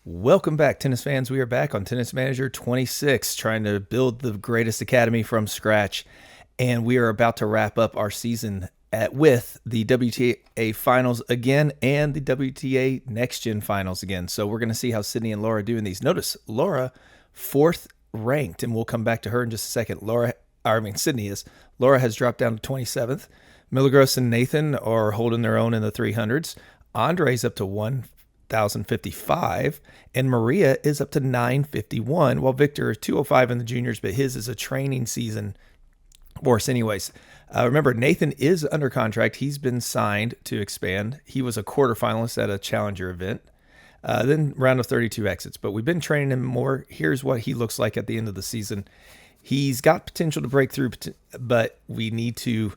Welcome back, tennis fans. We are back on Tennis Manager 26, trying to build the greatest academy from scratch. And we are about to wrap up our season with the WTA Finals again and the WTA NextGen Finals again. So we're going to see how Sydney and Lara do in these. Notice Lara, fourth ranked, and we'll come back to her in just a second. Sydney is. Lara has dropped down to 27th. Milagros and Nathan are holding their own in the 300s. Andre's up to 1,055, and Maria is up to 951, while Victor is 205 in the juniors, but his is a training season for us anyways. Remember, Nathan is under contract. He's been signed to expand. He was a quarterfinalist at a challenger event. Then round of 32 exits, but we've been training him more. Here's what he looks like at the end of the season. He's got potential to break through, but we need to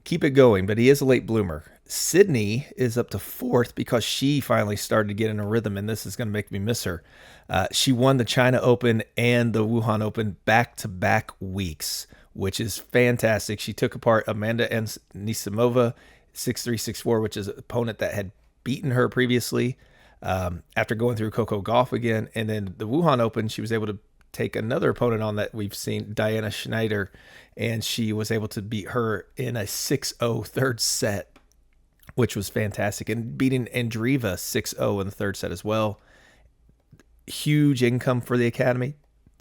keep it going, but he is a late bloomer. Sydney is up to fourth because she finally started to get in a rhythm, and this is going to make me miss her. She won the China Open and the Wuhan Open back-to-back weeks, which is fantastic. She took apart Amanda Anisimova 6-3, 6-4, which is an opponent that had beaten her previously after going through Coco Gauff again. And then the Wuhan Open, she was able to take another opponent on that we've seen, Diana Schneider, and she was able to beat her in a 6-0 third set, which was fantastic, and beating Andreeva 6-0 in the third set as well. Huge income for the academy,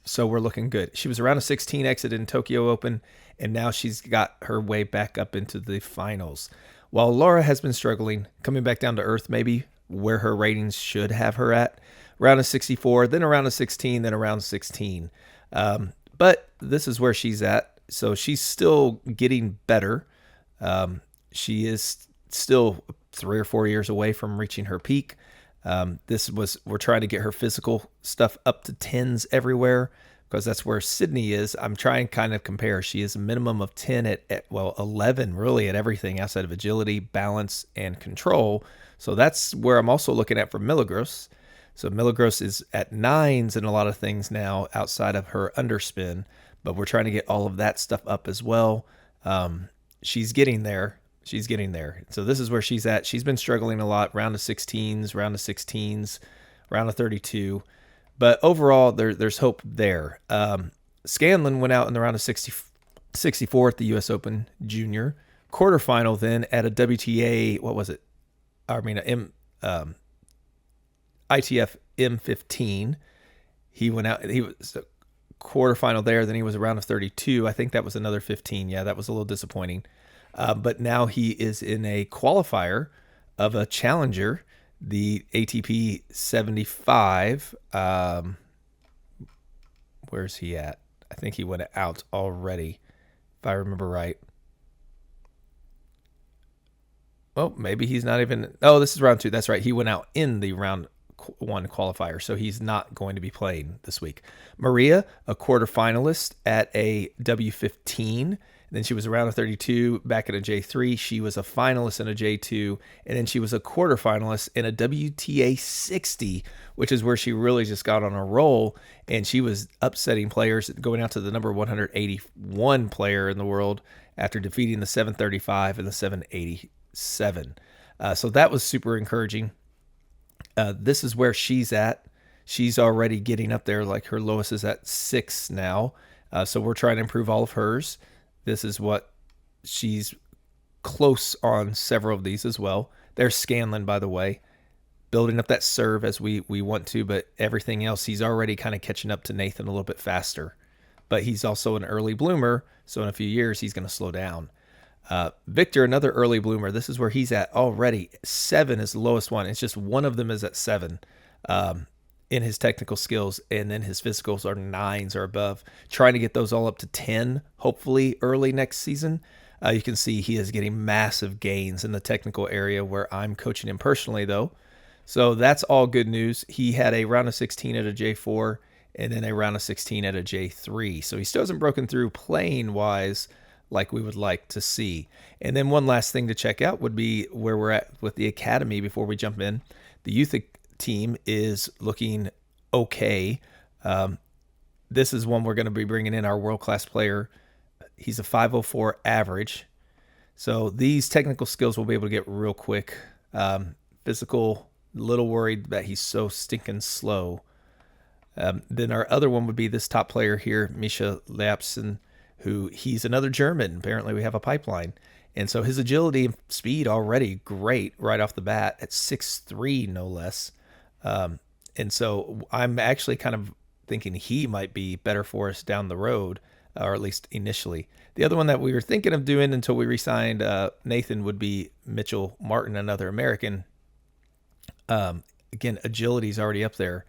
so we're looking good. She was around a 16 exit in Tokyo Open, and now she's got her way back up into the finals. While Lara has been struggling, coming back down to earth maybe where her ratings should have her at. Round of 64, then around of 16, then around 16. But this is where she's at, so she's still getting better. She is still 3 or 4 years away from reaching her peak. We're trying to get her physical stuff up to 10s everywhere because that's where Sydney is. I'm trying to kind of compare. She is a minimum of 10 at 11 really at everything outside of agility, balance, and control. So that's where I'm also looking at for Milagros. So Milagros is at 9s in a lot of things now outside of her underspin, but we're trying to get all of that stuff up as well. She's getting there. She's getting there. So this is where she's at. She's been struggling a lot, round of 16s, round of 16s, round of 32. But overall, there's hope there. Scanlon went out in the round of 64 at the U.S. Open Junior. Quarterfinal then at a WTA, what was it? ITF M15. He went out. He was a quarterfinal there. Then he was a round of 32. I think that was another 15. Yeah, that was a little disappointing. But now he is in a qualifier of a challenger, the ATP 75. Where's he at? I think he went out already, if I remember right. Oh, maybe he's not even. Oh, this is round 2. That's right. He went out in the round 1 qualifier, so he's not going to be playing this week. Maria, a quarterfinalist at a W15. Then she was a round of 32 back at a J3. She was a finalist in a J2. And then she was a quarterfinalist in a WTA 60, which is where she really just got on a roll. And she was upsetting players, going out to the number 181 player in the world after defeating the 735 and the 787. So that was super encouraging. This is where she's at. She's already getting up there. Like her lowest is at 6 now. So we're trying to improve all of hers. This is what she's close on several of these as well. There's Scanlon, by the way, building up that serve as we want to, but everything else, he's already kind of catching up to Nathan a little bit faster. But he's also an early bloomer, so in a few years, he's going to slow down. Victor, another early bloomer. This is where he's at already. 7 is the lowest one. It's just one of them is at 7. In his technical skills, and then his physicals are 9s or above. Trying to get those all up to 10, hopefully early next season. You can see he is getting massive gains in the technical area where I'm coaching him personally, though. So that's all good news. He had a round of 16 at a J4 and then a round of 16 at a J3. So he still hasn't broken through playing-wise like we would like to see. And then one last thing to check out would be where we're at with the academy before we jump in. The youth team is looking okay. This is one we're going to be bringing in our world-class player. He's a 504 average. So these technical skills we'll be able to get real quick. Physical A little worried that he's so stinking slow. Then our other one would be this top player here, Misha Lapsen, who he's another German. Apparently we have a pipeline. And so his agility and speed already great right off the bat at 6'3", no less. And so I'm actually kind of thinking he might be better for us down the road, or at least initially. The other one that we were thinking of doing until we re-signed Nathan would be Mitchell Martin, another American. Again, agility is already up there.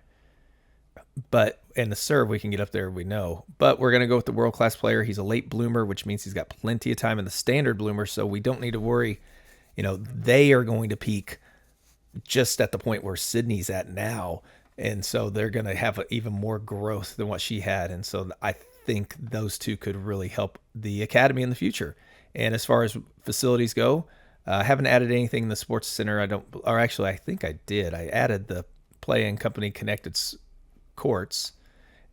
And the serve, we can get up there, we know. But we're going to go with the world-class player. He's a late bloomer, which means he's got plenty of time in the standard bloomer, so we don't need to worry. They are going to peak just at the point where Sydney's at now. And so they're going to have even more growth than what she had. And so I think those two could really help the academy in the future. And as far as facilities go, I haven't added anything in the sports center. I think I did. I added the play and company connected courts.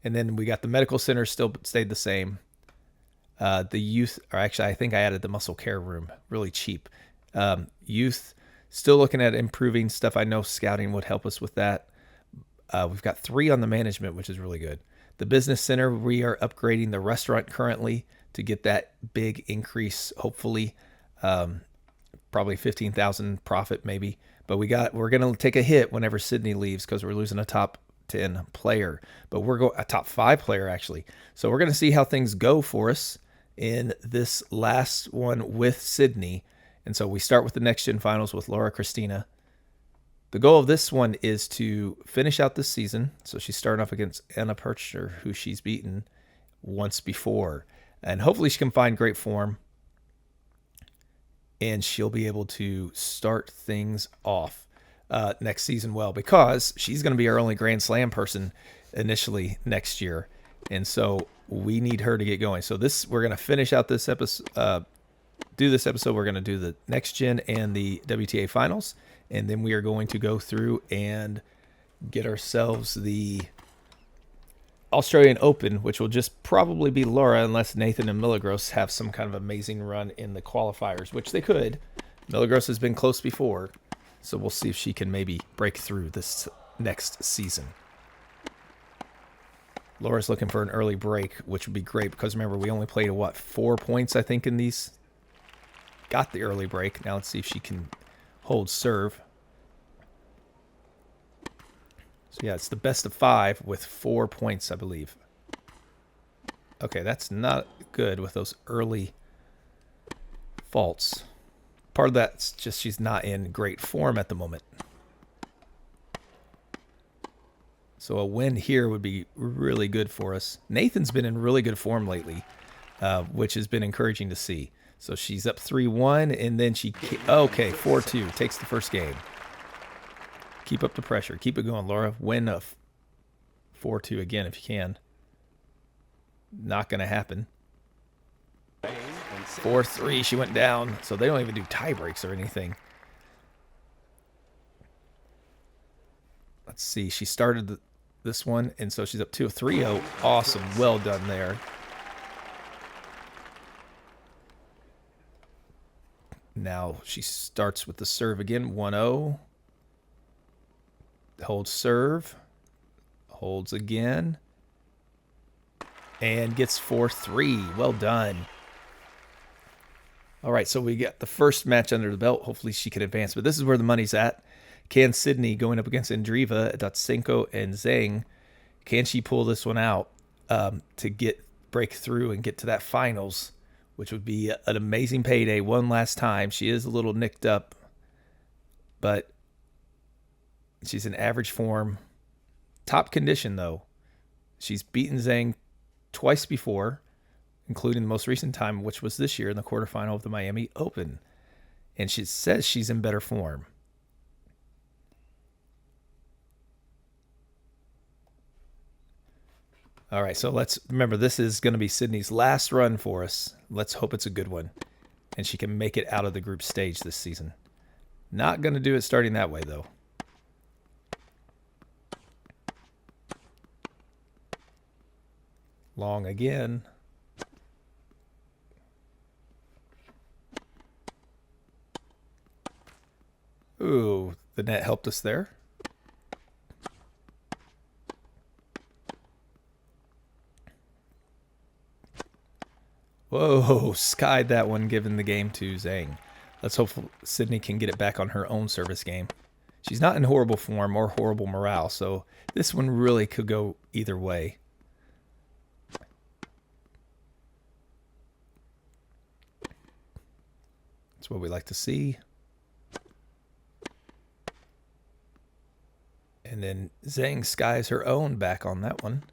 And then we got the medical center still stayed the same. The youth, I think I added the muscle care room, really cheap. Youth, still looking at improving stuff. I know scouting would help us with that. We've got 3 on the management, which is really good. The business center, we are upgrading the restaurant currently to get that big increase, hopefully. Probably 15,000 profit maybe. But we're going to take a hit whenever Sydney leaves because we're losing a top 10 player. But we're going a top 5 player, actually. So we're going to see how things go for us in this last one with Sydney. And so we start with the NextGen Finals with Lara, Christina. The goal of this one is to finish out this season. So she's starting off against Anna Percher, who she's beaten once before. And hopefully she can find great form. And she'll be able to start things off next season well, because she's going to be our only Grand Slam person initially next year. And so we need her to get going. So we're going to finish out this episode. Do this episode. We're going to do the NextGen and the WTA Finals. And then we are going to go through and get ourselves the Australian Open, which will just probably be Lara unless Nathan and Milagros have some kind of amazing run in the qualifiers, which they could. Milagros has been close before, so we'll see if she can maybe break through this next season. Laura's looking for an early break, which would be great because remember, we only played, 4 points, I think, in these. Got the early break. Now let's see if she can hold serve. So yeah, it's the best of 5 with 4 points, I believe. Okay, that's not good with those early faults. Part of that's just she's not in great form at the moment. So a win here would be really good for us. Nathan's been in really good form lately, which has been encouraging to see. So she's up 3-1, and then okay, 4-2, takes the first game. Keep up the pressure. Keep it going, Laura. Win a 4-2 again if you can. Not going to happen. 4-3, she went down. So they don't even do tie breaks or anything. Let's see. She started this one, and so she's up 2-3-0. Awesome. Well done there. Now she starts with the serve again. 1-0. Holds serve. Holds again. And gets 4-3. Well done. All right, so we got the first match under the belt. Hopefully she can advance. But this is where the money's at. Can Sydney, going up against Andreeva, Datsenko, and Zhang, can she pull this one out to break through and get to that finals, which would be an amazing payday one last time. She is a little nicked up, but she's in average form. Top condition, though. She's beaten Zhang twice before, including the most recent time, which was this year in the quarterfinal of the Miami Open. And she says she's in better form. All right, so let's remember this is going to be Sydney's last run for us. Let's hope it's a good one, and she can make it out of the group stage this season. Not going to do it starting that way, though. Long again. Ooh, the net helped us there. Whoa, skied that one, giving the game to Zhang. Let's hope Sydney can get it back on her own service game. She's not in horrible form or horrible morale, so this one really could go either way. That's what we like to see. And then Zhang skies her own back on that one.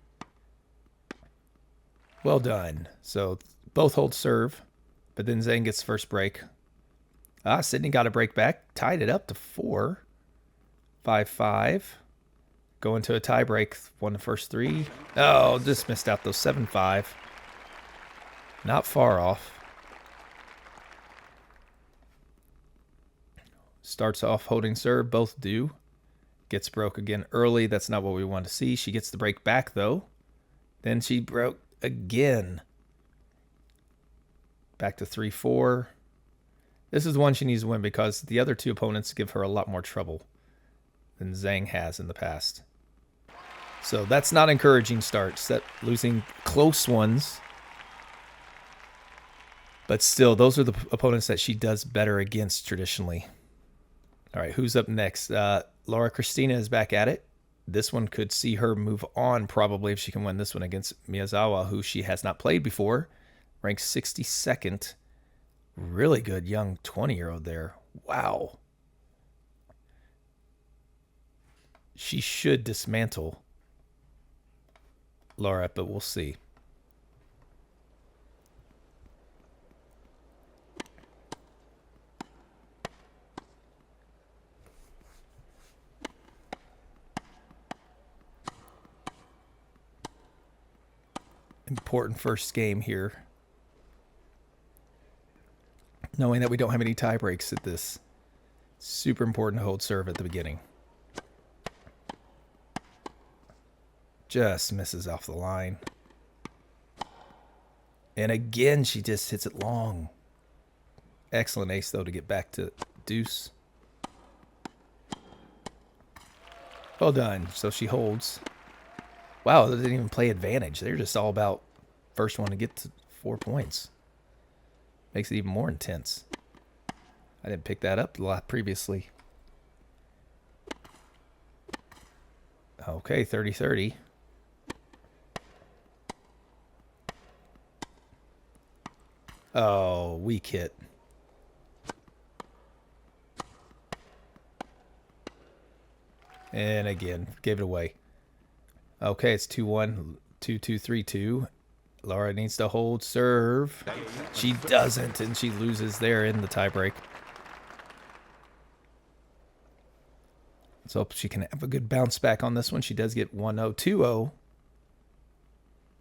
Well done. So both hold serve, but then Zhang gets first break. Sydney got a break back, tied it up to 4. 5-5. Going to a tie break. Won the first 3. Oh, just missed out those 7-5. Not far off. Starts off holding serve. Both do. Gets broke again early. That's not what we want to see. She gets the break back, though. Then she broke again. Back to 3-4. This is the one she needs to win because the other 2 opponents give her a lot more trouble than Zhang has in the past. So that's not encouraging starts. That losing close ones. But still, those are the opponents that she does better against traditionally. All right, who's up next? Lara Christina is back at it. This one could see her move on probably if she can win this one against Miyazawa, who she has not played before. Ranked 62nd. Really good young 20-year-old there. Wow. She should dismantle Lara, but we'll see. Important first game here. Knowing that we don't have any tie breaks at this. Super important to hold serve at the beginning. Just misses off the line. And again, she just hits it long. Excellent ace, though, to get back to deuce. Well done. So she holds. Wow, they didn't even play advantage. They're just all about first one to get to 4 points. Makes it even more intense. I didn't pick that up a lot previously. Okay, 30-30. Oh, weak hit. And again, gave it away. Okay, it's 2-1, 2-2, 3-2. Lara needs to hold serve. She doesn't, and she loses there in the tiebreak. Let's hope she can have a good bounce back on this one. She does get 1-0, 2-0.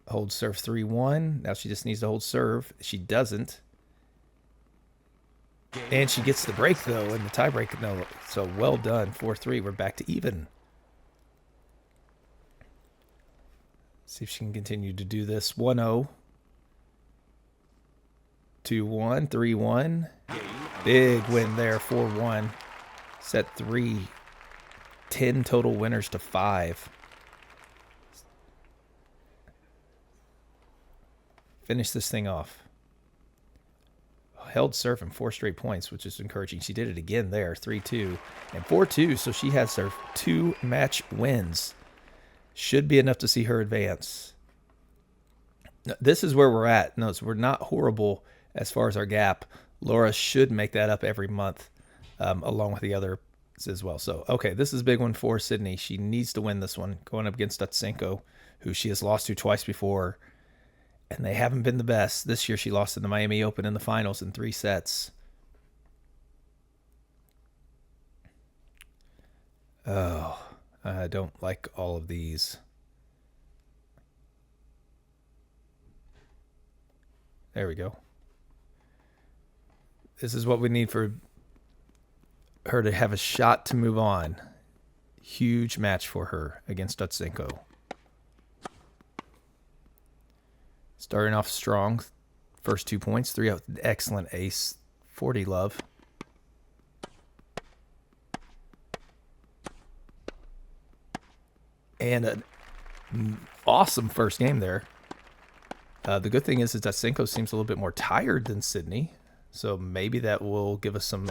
Hold serve 3-1. Now she just needs to hold serve. She doesn't. And she gets the break, though, in the tiebreak. No, so well done. 4-3. We're back to even. See if she can continue to do this. 1-0. 2-1. 3-1. Big win there. 4-1. Set 3. 10 total winners to 5. Finish this thing off. Held serve in 4 straight points, which is encouraging. She did it again there. 3-2 and 4-2. So she has her 2 match wins. Should be enough to see her advance. This is where we're at. Notice we're not horrible as far as our gap. Lara should make that up every month, along with the others as well. So, okay, this is a big one for Sydney. She needs to win this one, going up against Stutsenko, who she has lost to twice before, and they haven't been the best. This year she lost in the Miami Open in the finals in 3 sets. Oh, I don't like all of these. There we go. This is what we need for her to have a shot to move on. Huge match for her against Stutsenko. Starting off strong. First 2 points. 3 out. Excellent ace. 40 love. And an awesome first game there. The good thing is that Cinco seems a little bit more tired than Sydney, so maybe that will give us some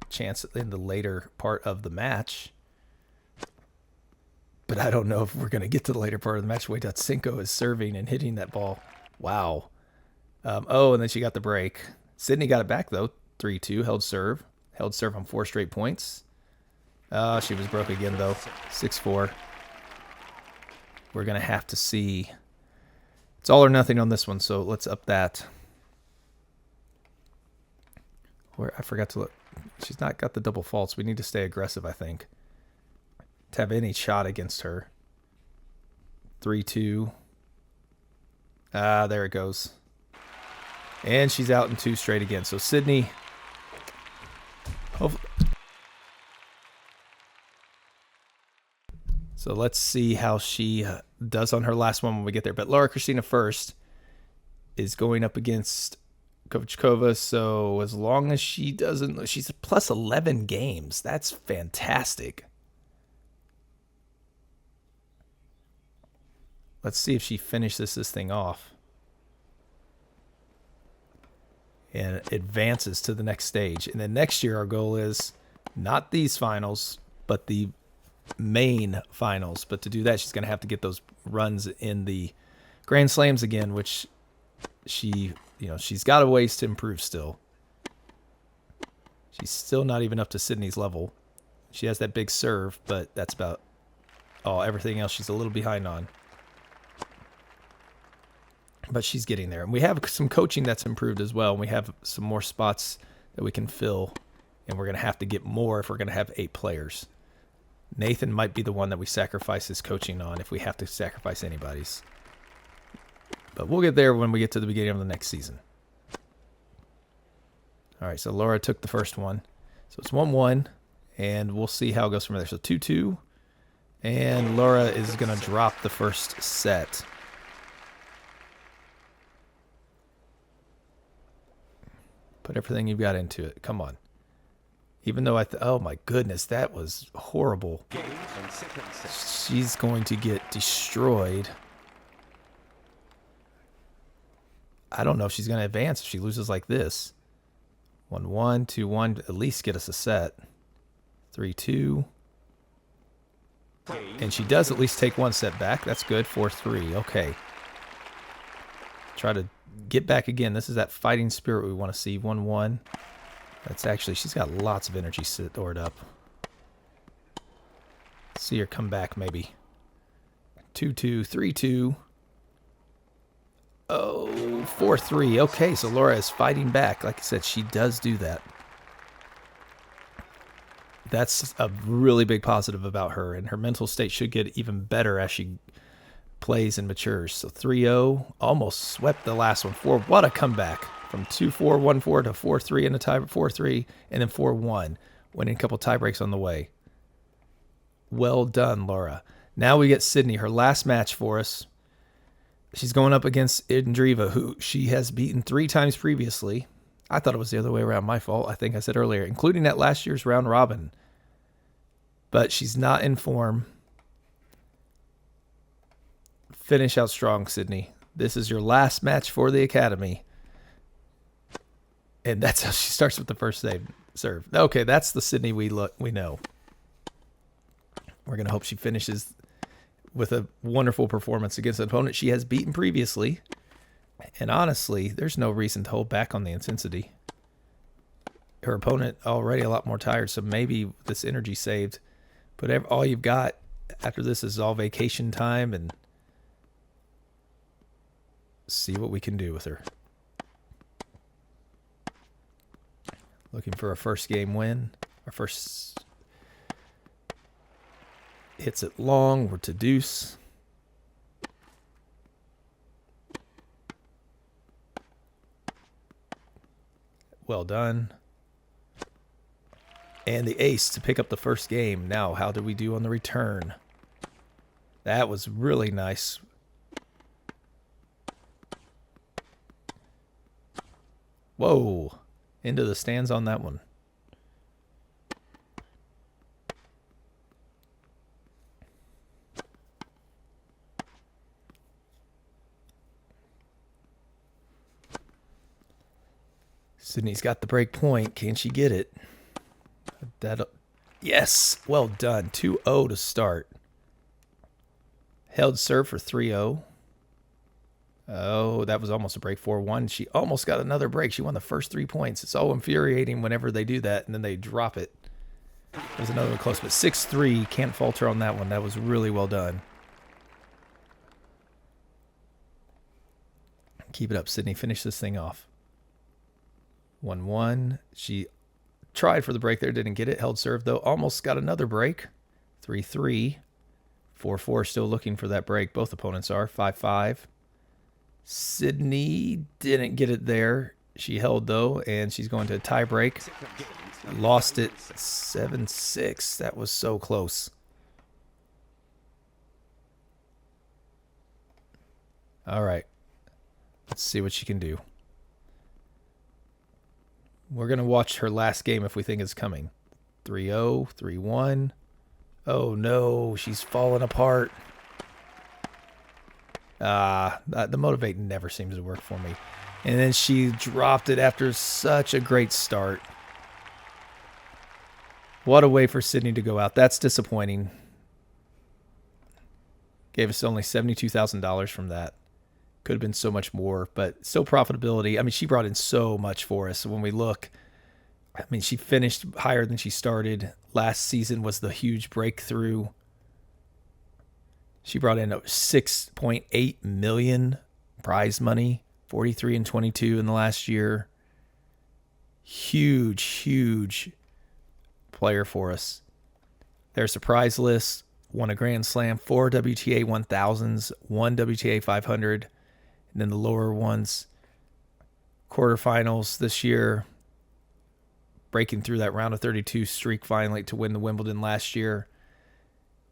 chance in the later part of the match. But I don't know if we're going to get to the later part of the match. Wait, Cinco is serving and hitting that ball. Wow. And then she got the break. Sydney got it back, though. 3-2, held serve. Held serve on 4 straight points. She was broke again, though. 6-4. We're going to have to see. It's all or nothing on this one, so let's up that. Where I forgot to look. She's not got the double faults. We need to stay aggressive, I think, to have any shot against her. 3-2. There it goes. And she's out in 2 straight again. So Sydney, hopefully. So let's see how she does on her last one when we get there. But Lara Christina first is going up against Kovačkova. So as long as she doesn't, she's a plus 11 games. That's fantastic. Let's see if she finishes this thing off and advances to the next stage. And then next year, our goal is not these finals, but the main finals. But to do that, she's going to have to get those runs in the Grand Slams again, which she's got a ways to improve still. She's still not even up to Sydney's level. She has that big serve, but that's about everything else she's a little behind on. But she's getting there. And we have some coaching that's improved as well. And we have some more spots that we can fill. And we're going to have to get more if we're going to have 8 players. Nathan might be the one that we sacrifice his coaching on if we have to sacrifice anybody's. But we'll get there when we get to the beginning of the next season. All right, so Lara took the first one. So it's 1-1. And we'll see how it goes from there. So 2-2. And Lara is going to drop the first set. Put everything you've got into it. Come on. Even though oh my goodness, that was horrible. She's going to get destroyed. I don't know if she's going to advance if she loses like this. 1-1, 2-1, at least get us a set. 3-2. And she does at least take 1 set back. That's good. 4-3. Okay. Try to get back again. This is that fighting spirit we want to see. 1-1. That's actually, she's got lots of energy stored up. See her come back maybe. 2-2, 3-2. Oh, 4-3. Okay, so Lara is fighting back. Like I said, she does do that. That's a really big positive about her, and her mental state should get even better as she plays and matures. So 3-0, almost swept the last one. What a comeback. From 2-4, 1-4 to 4-3 in the tie, 4-3, and then 4-1, winning a couple tie breaks on the way. Well done, Lara. Now we get Sydney, her last match for us. She's going up against Indriva, who she has beaten 3 times previously. I thought it was the other way around, my fault. I think I said earlier, including that last year's round robin. But she's not in form. Finish out strong, Sydney. This is your last match for the Academy. And that's how she starts with the first serve. Okay, that's the Sydney we know. We're going to hope she finishes with a wonderful performance against an opponent she has beaten previously. And honestly, there's no reason to hold back on the intensity. Her opponent already a lot more tired, so maybe this energy saved. But all you've got after this is all vacation time, and see what we can do with her. Looking for a first game win. Our first hits it long. We're to deuce. Well done. And the ace to pick up the first game. Now, how do we do on the return? That was really nice. Whoa. Into the stands on that one. Sydney's got the break point. Can she get it? Yes. Well done. 2-0 to start. Held serve for 3-0. Oh, that was almost a break. 4-1. She almost got another break. She won the first 3 points. It's so infuriating whenever they do that and then they drop it. There's another one close, but 6-3. Can't falter on that one. That was really well done. Keep it up, Sydney. Finish this thing off. 1-1. She tried for the break there. Didn't get it. Held serve, though. Almost got another break. 3-3. 4-4. Still looking for that break. Both opponents are. 5-5. Sydney didn't get it there. She held, though, and she's going to a tie break. Lost it 7-6. That was so close. All right. Let's see what she can do. We're going to watch her last game if we think it's coming. 3-0, 3-1. Oh, no. She's falling apart. The motivate never seems to work for me. And then she dropped it after such a great start. What a way for Sydney to go out. That's disappointing. Gave us only $72,000 from that. Could have been so much more, but still profitability. I mean, she brought in so much for us. When we look, I mean, she finished higher than she started. Last season was the huge breakthrough. She brought in $6.8 million prize money, 43 and 22 in the last year. Huge, huge player for us. Their surprise list: won a Grand Slam, 4 WTA 1000s, 1 WTA 500, and then the lower ones, quarterfinals this year, breaking through that round of 32 streak finally to win the Wimbledon last year.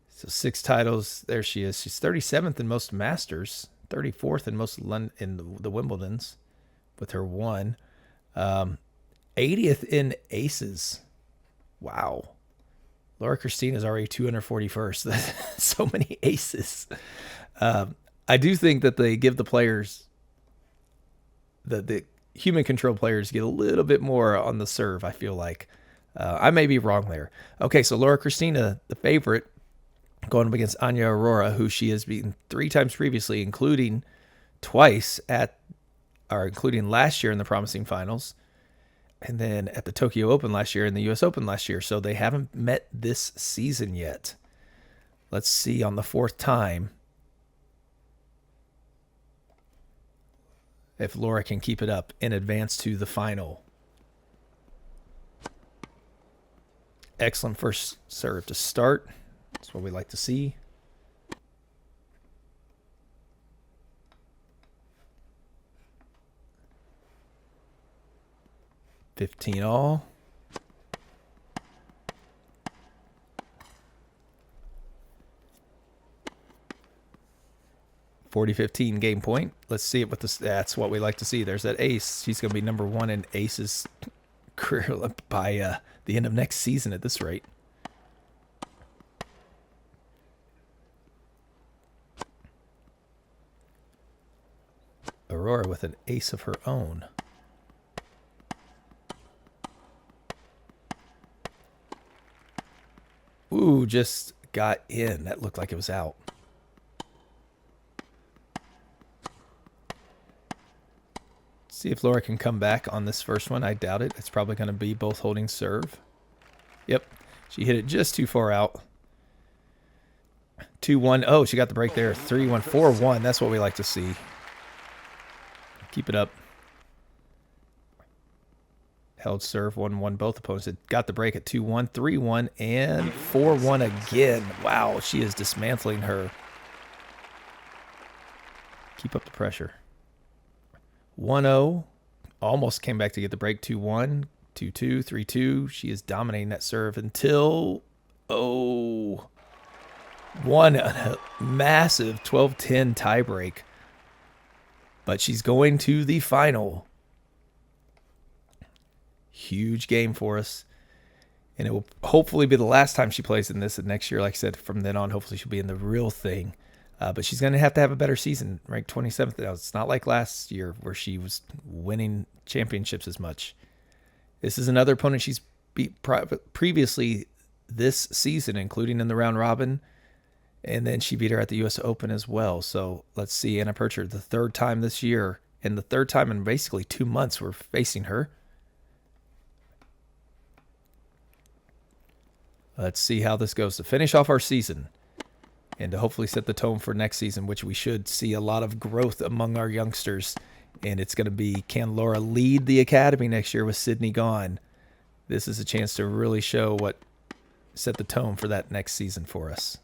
So 6 titles. There she is. She's 37th in most Masters, 34th in most in the Wimbledons with her 1. 80th in aces. Wow. Lara Christina is already 241st. That's so many aces. I do think that they give the players, the human control players, get a little bit more on the serve, I feel like. I may be wrong there. Okay, so Lara Christina, the favorite, going up against Anya Aurora, who she has beaten 3 times previously, including including last year in the Promising Finals, and then at the Tokyo Open last year and the US Open last year. So they haven't met this season yet. Let's see on the 4th time if Lara can keep it up and advance to the final. Excellent first serve to start. That's what we like to see. $15 all. $40-15 game point. Let's see it with this. That's what we like to see. There's that ace. She's going to be number 1 in aces career by the end of next season at this rate. Aurora with an ace of her own. Ooh, just got in. That looked like it was out. See if Lara can come back on this first one. I doubt it. It's probably going to be both holding serve. Yep. She hit it just too far out. 2-1. Oh, she got the break there. 3-1. 4-1. That's what we like to see. Keep it up. Held serve, 1-1. Both opponents had got the break at 2-1, 3-1, and 4-1 again. Wow, she is dismantling her. Keep up the pressure. 1-0. Almost came back to get the break. 2-1, 2-2, 3-2. She is dominating that serve until, won a massive 12-10 tiebreak. But she's going to the final. Huge game for us. And it will hopefully be the last time she plays in this. And next year, like I said, from then on, hopefully she'll be in the real thing. But she's going to have a better season, ranked 27th. Now, it's not like last year where she was winning championships as much. This is another opponent she's beat previously this season, including in the round robin. And then she beat her at the U.S. Open as well. So let's see, Anna Purcher, the third time this year, and the third time in basically 2 months we're facing her. Let's see how this goes to finish off our season and to hopefully set the tone for next season, which we should see a lot of growth among our youngsters. And it's going to be, can Lara lead the academy next year with Sydney gone? This is a chance to really show set the tone for that next season for us.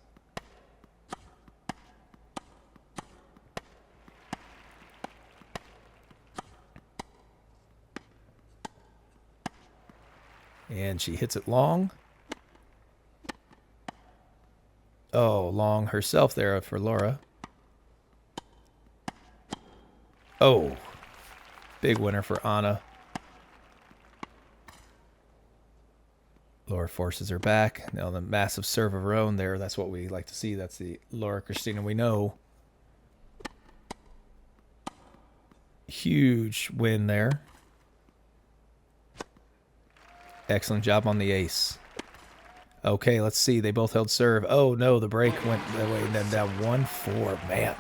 And she hits it long. Oh, long herself there for Lara. Oh, big winner for Anna. Lara forces her back. Now the massive serve of her own there. That's what we like to see. That's the Lara Christina we know. Huge win there. Excellent job on the ace. Okay, let's see. They both held serve. Oh, no, the break went that way and then down 1-4. Man.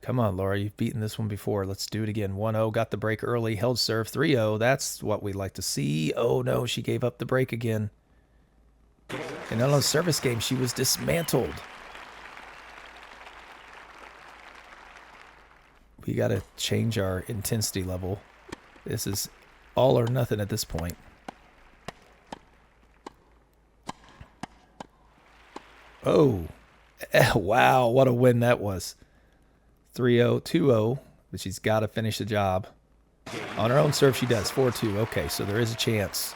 Come on, Lara. You've beaten this one before. Let's do it again. 1-0. Got the break early. Held serve. 3-0. That's what we like to see. Oh, no. She gave up the break again. And on the service game, she was dismantled. We got to change our intensity level. This is all or nothing at this point. Oh, wow. What a win that was. 3-0, 2-0, but she's got to finish the job. On her own serve, she does. 4-2. Okay, so there is a chance.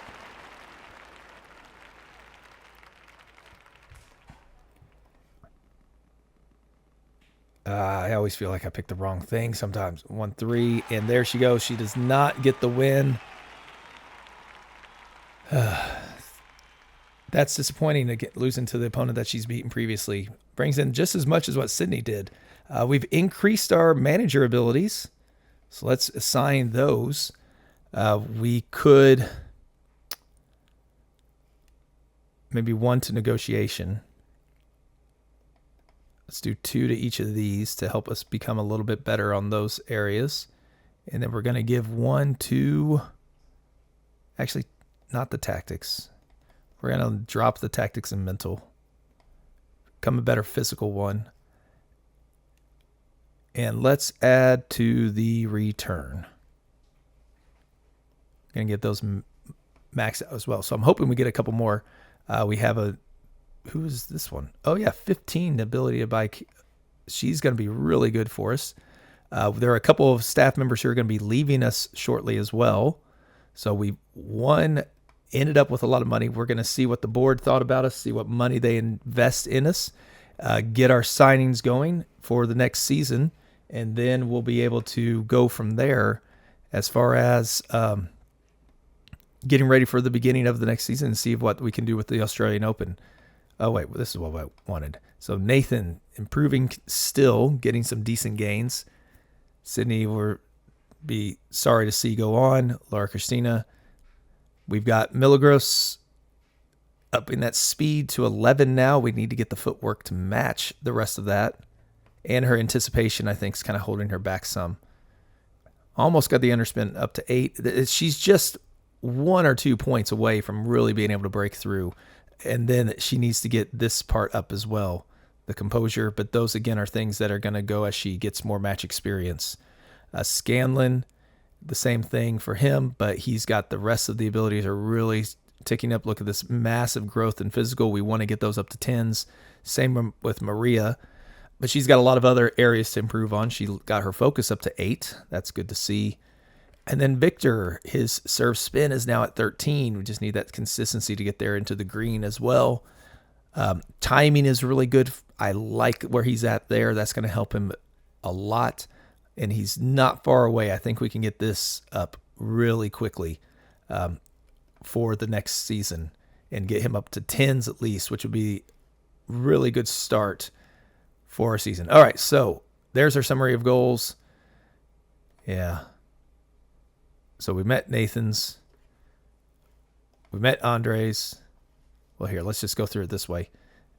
I always feel like I picked the wrong thing sometimes. 1-3, and there she goes. She does not get the win. That's disappointing to get losing to the opponent that she's beaten previously. Brings in just as much as what Sydney did. We've increased our manager abilities, so let's assign those. We could maybe 1 to negotiation. Let's do 2 to each of these to help us become a little bit better on those areas. And then we're going to give 1 to, actually, not the tactics. We're going to drop the tactics and mental. Become a better physical one. And let's add to the return. Going to get those maxed out as well. So I'm hoping we get a couple more. We have a, who is this one? Oh, yeah, 15, the ability to buy. She's going to be really good for us. There are a couple of staff members who are going to be leaving us shortly as well. So one ended up with a lot of money. We're going to see what the board thought about us, see what money they invest in us, get our signings going for the next season, and then we'll be able to go from there as far as getting ready for the beginning of the next season and see what we can do with the Australian Open. Oh, wait, well, this is what I wanted. So Nathan improving still, getting some decent gains. Sydney will be sorry to see go on. Lara Christina. We've got Milagros upping that speed to 11 now. We need to get the footwork to match the rest of that. And her anticipation, I think, is kind of holding her back some. Almost got the underspin up to 8. She's just 1 or 2 points away from really being able to break through. And then she needs to get this part up as well, the composure. But those, again, are things that are going to go as she gets more match experience. Scanlon, the same thing for him, but he's got the rest of the abilities are really ticking up. Look at this massive growth in physical. We want to get those up to 10s. Same with Maria, but she's got a lot of other areas to improve on. She got her focus up to 8. That's good to see. And then Victor, his serve spin is now at 13. We just need that consistency to get there into the green as well. Timing is really good. I like where he's at there. That's going to help him a lot. And he's not far away. I think we can get this up really quickly for the next season and get him up to 10s at least, which would be really good start for our season. All right, so there's our summary of goals. Yeah. So we met Nathan's. We met Andre's. Well, here, let's just go through it this way.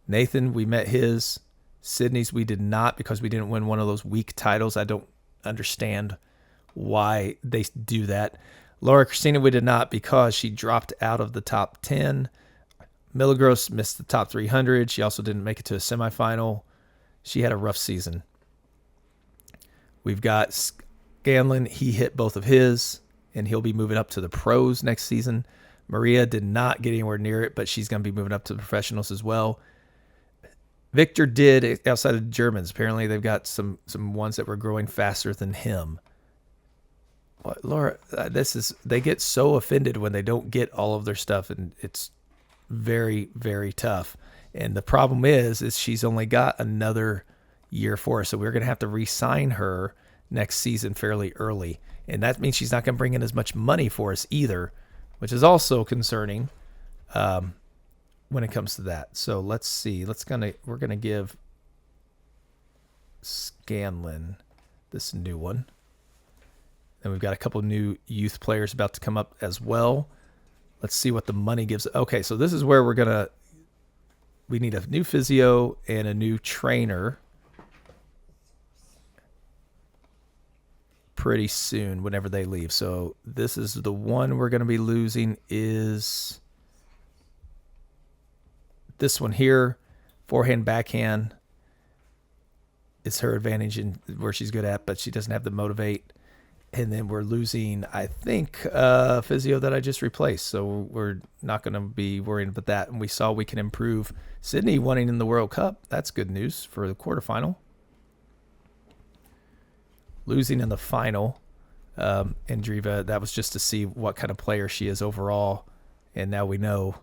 Nathan, we met his. Sydney's, we did not because we didn't win one of those weak titles. I don't understand why they do that. Lara Christina, we did not because she dropped out of the top 10. Milagros missed the top 300. She also didn't make it to a semifinal. She had a rough season. We've got Scanlon. He hit both of his, and he'll be moving up to the pros next season. Maria did not get anywhere near it, but she's going to be moving up to the professionals as well. Victor did outside of the Germans. Apparently, they've got some ones that were growing faster than him. What, Laura, they get so offended when they don't get all of their stuff, and it's very, very tough. And the problem is she's only got another year for us, so we're going to have to re-sign her next season fairly early. And that means she's not going to bring in as much money for us either, which is also concerning when it comes to that. So let's see. We're gonna give Scanlon this new one. And we've got a couple new youth players about to come up as well. Let's see what the money gives. Okay, so this is where we need a new physio and a new trainer pretty soon whenever they leave. So this is the one we're going to be losing is this one here. Forehand, backhand is her advantage in where she's good at, but she doesn't have the motivate. And then we're losing, I think, physio that I just replaced. So we're not going to be worrying about that. And we saw we can improve. Sydney winning in the World Cup. That's good news for the quarterfinal. Losing in the final. And Driva, that was just to see what kind of player she is overall. And now we know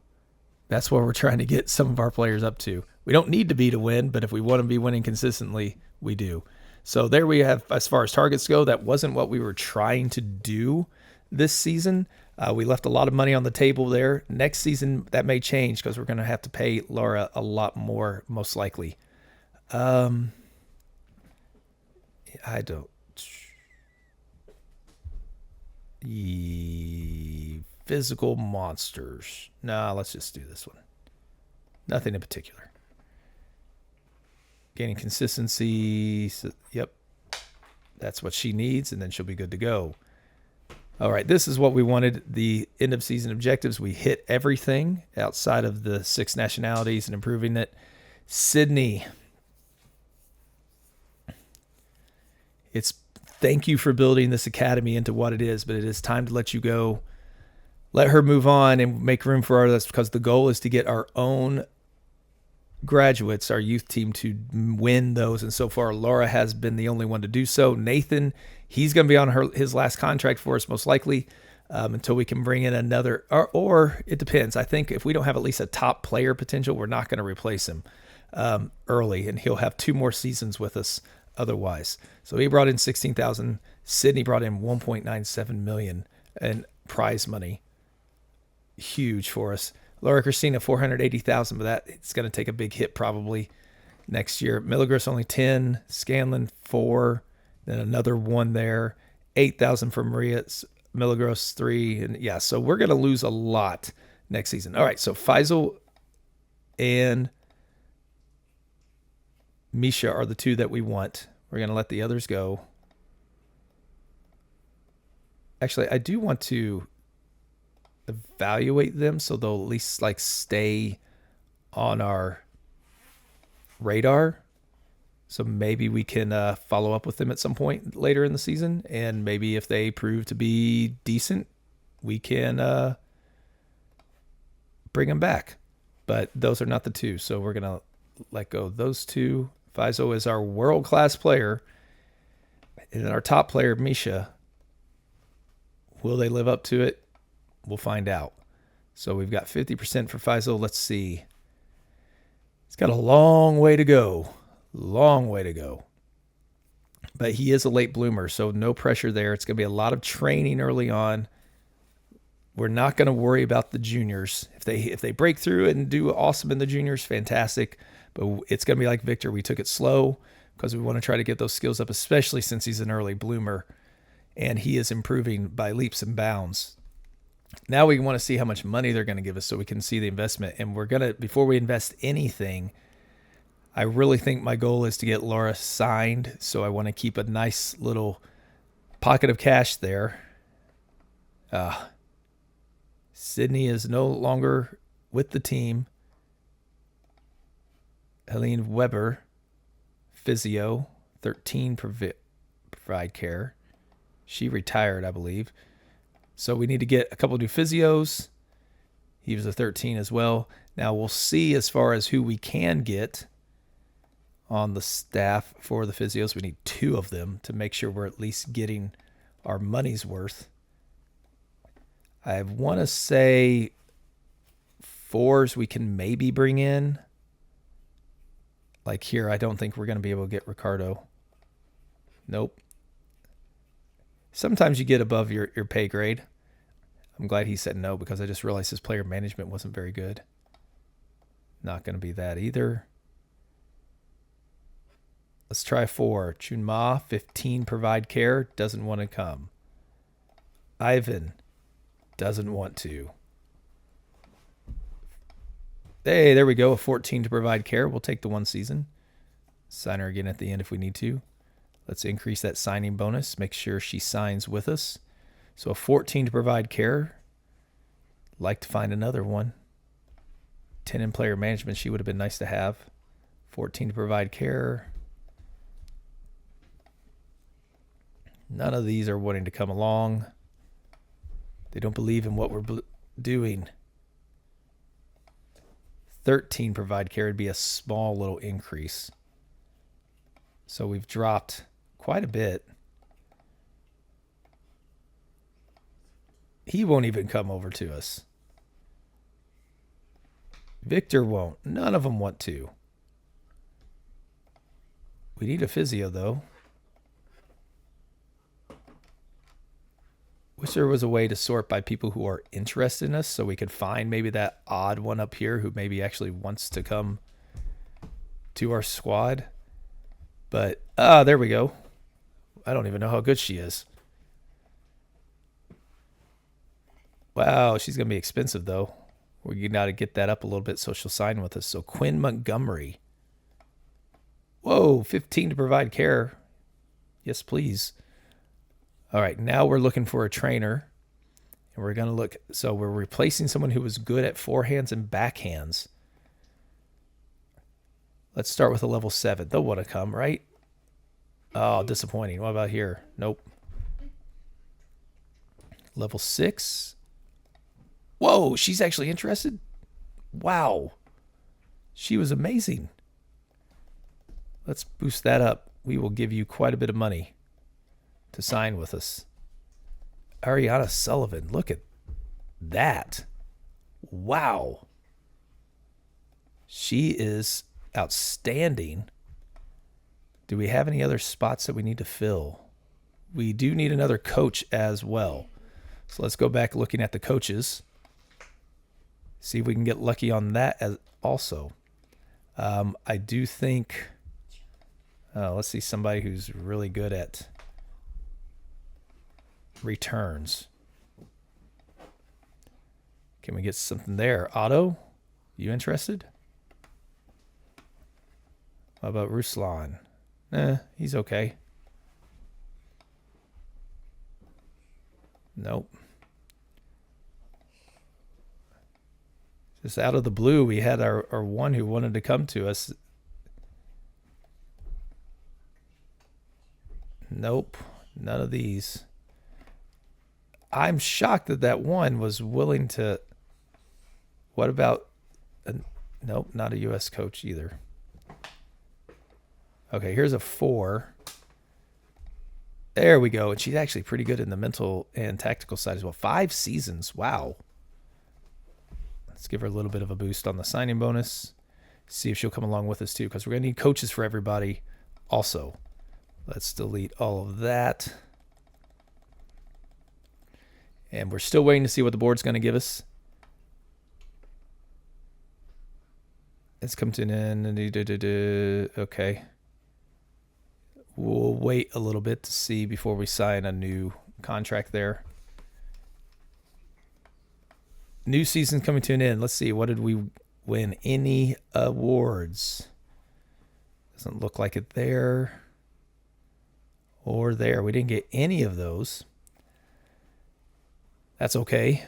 that's where we're trying to get some of our players up to. We don't need to be to win, but if we want to be winning consistently, we do. So there we have, as far as targets go, that wasn't what we were trying to do this season. We left a lot of money on the table there. Next season, that may change because we're going to have to pay Lara a lot more, most likely. I don't. Physical monsters. No, let's just do this one. Nothing in particular. Gaining consistency. So, yep. That's what she needs, and then she'll be good to go. All right, this is what we wanted. The end of season objectives. We hit everything outside of the 6 nationalities and improving it. Sydney. Thank you for building this academy into what it is, but it is time to let you go. Let her move on and make room for others, because the goal is to get our own graduates, our youth team, to win those. And so far, Lara has been the only one to do so. Nathan, he's going to be on his last contract for us, most likely, until we can bring in another, or it depends. I think if we don't have at least a top player potential, we're not going to replace him early, and he'll have 2 more seasons with us otherwise. So he brought in 16,000. Sydney brought in 1.97 million in prize money. Huge for us. Lara Christina, 480,000, but that it's going to take a big hit probably next year. Milagros only 10, Scanlon 4, then another 1 there. 8,000 for Maria, Milagros 3, and yeah, so we're going to lose a lot next season. All right, so Faisal and Misha are the 2 that we want. We're going to let the others go. Actually, I do want to evaluate them so they'll at least stay on our radar. So maybe we can follow up with them at some point later in the season, and maybe if they prove to be decent, we can bring them back. But those are not the 2, so we're gonna let go of those 2. Faisal is our world-class player, and then our top player, Misha. Will they live up to it? We'll find out. So we've got 50% for Faisal. Let's see. He's got a long way to go. Long way to go. But he is a late bloomer, so no pressure there. It's going to be a lot of training early on. We're not going to worry about the juniors. If they break through and do awesome in the juniors, fantastic. But it's going to be like Victor. We took it slow because we want to try to get those skills up, especially since he's an early bloomer. and he is improving by leaps and bounds. Now we want to see how much money they're going to give us so we can see the investment. And we're going to, before we invest anything, I really think my goal is to get Lara signed. So I want to keep a nice little pocket of cash there. Sydney is no longer with the team. Helene Weber, physio, 13 provide care. She retired, I believe. So we need to get a couple new physios. He was a 13 as well. Now we'll see as far as who we can get on the staff for the physios. We need 2 of them to make sure we're at least getting our money's worth. I want to say 4s we can maybe bring in. Like here, I don't think we're going to be able to get Ricardo. Nope. Sometimes you get above your pay grade. I'm glad he said no because I just realized his player management wasn't very good. Not going to be that either. Let's try 4. Chun Ma, 15 provide care, doesn't want to come. Ivan doesn't want to. Hey, there we go. A 14 to provide care. We'll take the 1 season. Sign her again at the end if we need to. Let's increase that signing bonus. Make sure she signs with us. So a 14 to provide care. Like to find another one. 10 in player management. She would have been nice to have. 14 to provide care. None of these are wanting to come along. They don't believe in what we're doing. 13 provide care would be a small little increase. So we've dropped quite a bit. He won't even come over to us. Victor won't. None of them want to. We need a physio, though. Wish there was a way to sort by people who are interested in us so we could find maybe that odd one up here who maybe actually wants to come to our squad. But, there we go. I don't even know how good she is. Wow, she's going to be expensive, though. We got to get that up a little bit so she'll sign with us. So Quinn Montgomery. Whoa, 15 to provide care. Yes, please. All right, now we're looking for a trainer. And we're going to look. So we're replacing someone who was good at forehands and backhands. Let's start with a level 7. They'll want to come, right? Oh, disappointing. What about here? Nope. Level 6. Whoa, she's actually interested? Wow. She was amazing. Let's boost that up. We will give you quite a bit of money to sign with us. Ariana Sullivan. Look at that. Wow. She is outstanding. Do we have any other spots that we need to fill? We do need another coach as well. So let's go back looking at the coaches. See if we can get lucky on that as also. I do think, let's see somebody who's really good at returns. Can we get something there? Otto, you interested? How about Ruslan? He's okay. Nope. Just out of the blue, we had our one who wanted to come to us. Nope. None of these. I'm shocked that that one was willing to. What about? Nope, not a U.S. coach either. Okay, here's a 4. There we go. And she's actually pretty good in the mental and tactical side as well. 5 seasons. Wow. Let's give her a little bit of a boost on the signing bonus. See if she'll come along with us too, because we're going to need coaches for everybody also. Let's delete all of that. And we're still waiting to see what the board's going to give us. It's come to an end. Okay. We'll wait a little bit to see before we sign a new contract there. New season coming to an end. Let's see. What did we win? Any awards? Doesn't look like it there or there. We didn't get any of those. That's okay.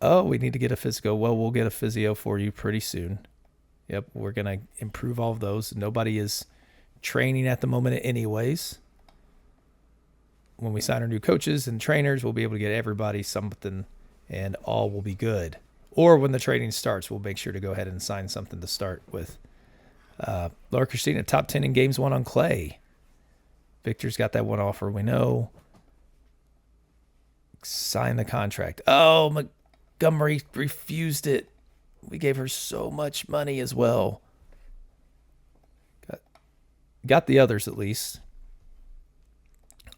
Oh, we need to get a physio. Well, we'll get a physio for you pretty soon. Yep, we're going to improve all of those. Nobody is training at the moment anyways. When we sign our new coaches and trainers, we'll be able to get everybody something and all will be good. Or when the training starts, we'll make sure to go ahead and sign something to start with. Lara Christina, top 10 in games won on clay. Victor's got that one offer, we know. Sign the contract. Oh, Montgomery refused it. We gave her so much money as well. Got the others at least.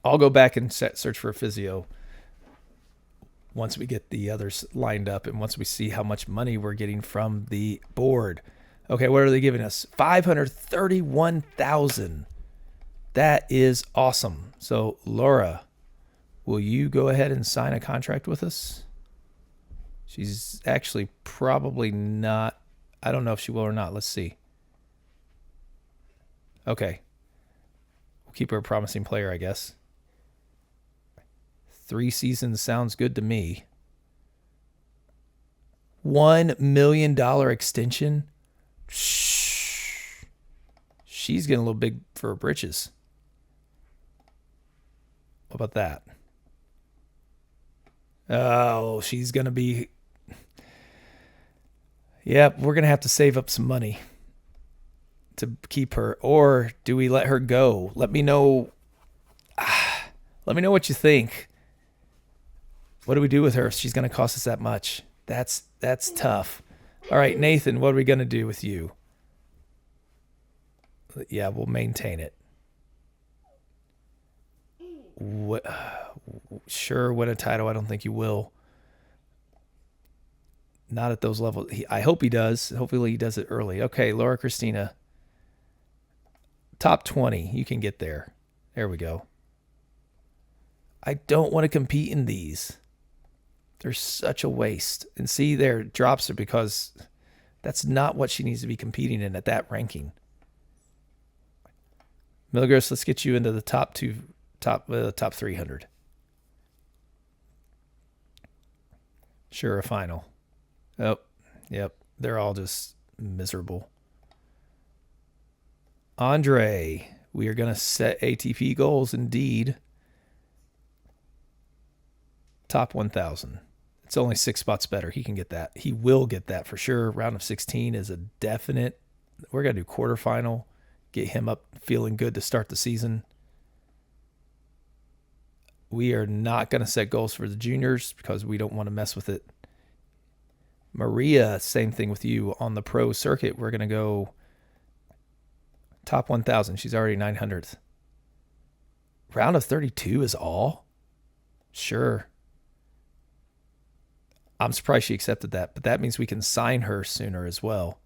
I'll go back and search for a physio once we get the others lined up and once we see how much money we're getting from the board. Okay, what are they giving us? $531,000. That is awesome. So, Laura, will you go ahead and sign a contract with us? She's actually probably not. I don't know if she will or not. Let's see. Okay. We'll keep her a promising player, I guess. 3 seasons sounds good to me. $1 million extension. Shh. She's getting a little big for her britches. What about that? Oh, she's going to be... Yep, we're going to have to save up some money to keep her. Or do we let her go? Let me know. Let me know what you think. What do we do with her if she's going to cost us that much? That's tough. All right, Nathan, what are we going to do with you? Yeah, we'll maintain it. Sure, win a title. I don't think you will. Not at those levels. I hope he does. Hopefully he does it early. Okay, Lara Christina. Top 20. You can get there. There we go. I don't want to compete in these. They're such a waste. And see, there drops her because that's not what she needs to be competing in at that ranking. Milgros, let's get you into the top 300. Sure, a final. Oh, yep. They're all just miserable. Andre, we are going to set ATP goals indeed. Top 1,000. It's only 6 spots better. He can get that. He will get that for sure. Round of 16 is a definite. We're going to do quarterfinal. Get him up feeling good to start the season. We are not going to set goals for the juniors because we don't want to mess with it. Maria, same thing with you on the pro circuit. We're going to go top 1,000. She's already 900th. Round of 32 is all? Sure. I'm surprised she accepted that, but that means we can sign her sooner as well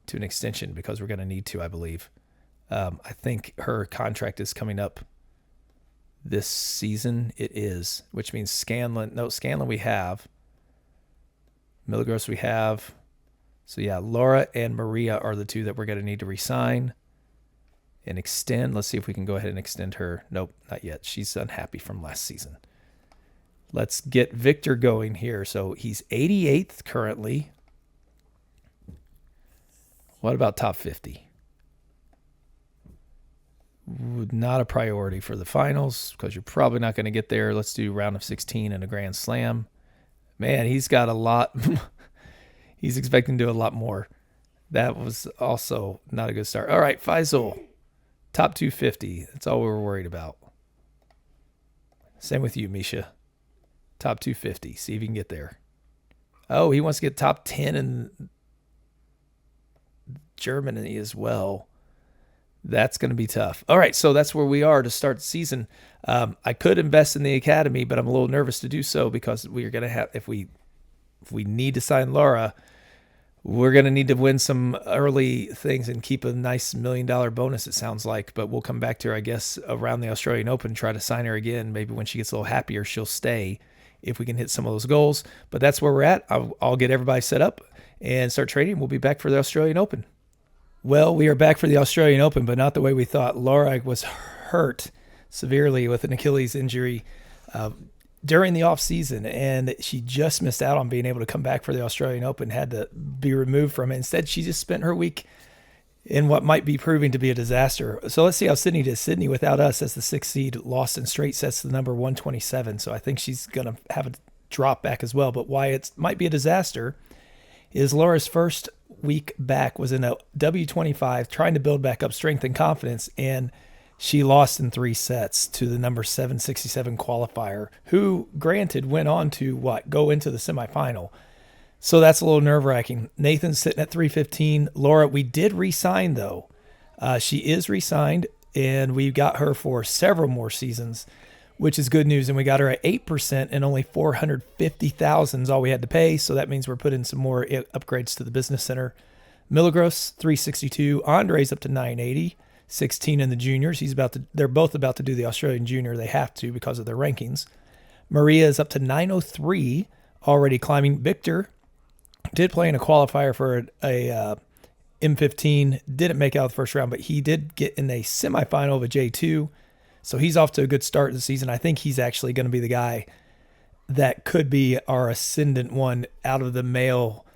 to an extension because we're going to need to, I believe. I think her contract is coming up this season. It is, which means Scanlon we have. Milgros we have. So yeah, Laura and Maria are the 2 that we're going to need to resign and extend. Let's see if we can go ahead and extend her. Nope, not yet. She's unhappy from last season. Let's get Victor going here. So he's 88th currently. What about top 50? Not a priority for the finals because you're probably not going to get there. Let's do round of 16 and a Grand Slam. Man, he's got a lot. He's expecting to do a lot more. That was also not a good start. All right, Faisal, top 250. That's all we were worried about. Same with you, Misha. Top 250. See if you can get there. Oh, he wants to get top 10 in Germany as well. That's going to be tough. All right, so that's where we are to start the season. I could invest in the academy, but I'm a little nervous to do so because we are going to have, if we need to sign Lara, we're going to need to win some early things and keep a nice $1 million bonus, it sounds like. But we'll come back to her, I guess, around the Australian Open, try to sign her again. Maybe when she gets a little happier, she'll stay if we can hit some of those goals. But that's where we're at. I'll get everybody set up and start trading. We'll be back for the Australian Open. Well, we are back for the Australian Open, but not the way we thought. Lara was hurt severely with an Achilles injury during the off season, and she just missed out on being able to come back for the Australian Open, had to be removed from it. Instead, she just spent her week in what might be proving to be a disaster. So let's see how Sydney did. Sydney, without us as the 6th seed, lost in straight sets to the number 127. So I think she's going to have a drop back as well. But why it might be a disaster is Laura's first week back was in a W25, trying to build back up strength and confidence, and she lost in 3 sets to the number 767 qualifier, who, granted, went on to go into the semifinal. So that's a little nerve-wracking. Nathan's sitting at 315. Lara, we did re-sign, though. She is re-signed, and we got her for several more seasons, which is good news. And we got her at 8%, and only $450,000 is all we had to pay. So that means we're putting some more upgrades to the business center. Milagros, 362. Andre's up to 980. 16 in the juniors. They're both about to do the Australian junior. They have to because of their rankings. Maria is up to 903, already climbing. Victor did play in a qualifier for a M15. Didn't make out the first round, but he did get in a semifinal of a J2. So he's off to a good start this season. I think he's actually going to be the guy that could be our ascendant one out of the male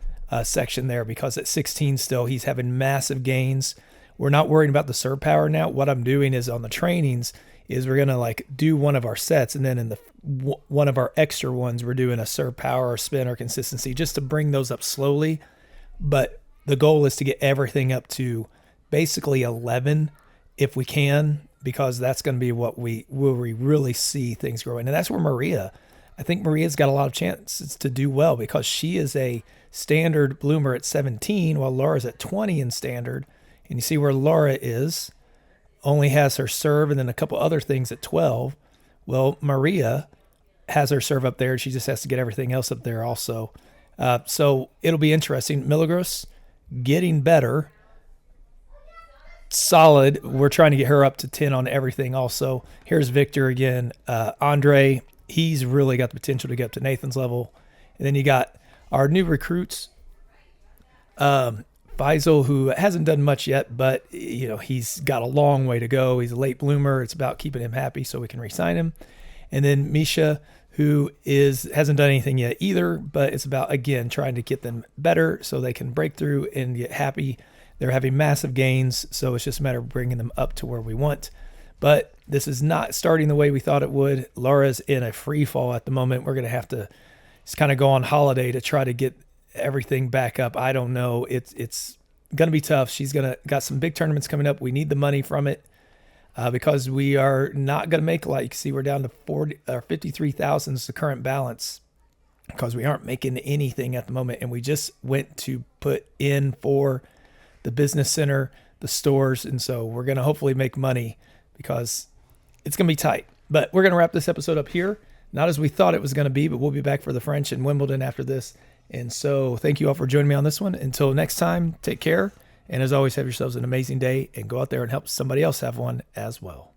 section there, because at 16 still, he's having massive gains. We're not worrying about the serve power now. What I'm doing is on the trainings is we're going to do one of our sets, and then in the one of our extra ones, we're doing a serve power or spin or consistency just to bring those up slowly. But the goal is to get everything up to basically 11 if we can, because that's going to be where we really see things growing. And that's where I think Maria's got a lot of chances to do well, because she is a standard bloomer at 17, while Lara's at 20 in standard. And you see where Lara is, only has her serve and then a couple other things at 12. Well, Maria has her serve up there. She just has to get everything else up there also. So it'll be interesting. Milagros getting better. Solid. We're trying to get her up to 10 on everything also. Here's Victor again. Andre, he's really got the potential to get up to Nathan's level. And then you got our new recruits. Faisal, who hasn't done much yet, but he's got a long way to go. He's a late bloomer. It's about keeping him happy so we can re-sign him. And then Misha, who hasn't done anything yet either, but it's about, again, trying to get them better so they can break through and get happy. They're having massive gains, so it's just a matter of bringing them up to where we want. But this is not starting the way we thought it would. Laura's in a free fall at the moment. We're going to have to just kind of go on holiday to try to get everything back up. I don't know. It's going to be tough. She's got some big tournaments coming up. We need the money from it because we are not going to make, like, see, we're down to 40 or 53,000 is the current balance, because we aren't making anything at the moment. And we just went to put in for the business center, the stores. And so we're going to hopefully make money, because it's going to be tight. But we're going to wrap this episode up here. Not as we thought it was going to be, but we'll be back for the French and Wimbledon after this. And so thank you all for joining me on this one. Until next time, take care. And as always, have yourselves an amazing day and go out there and help somebody else have one as well.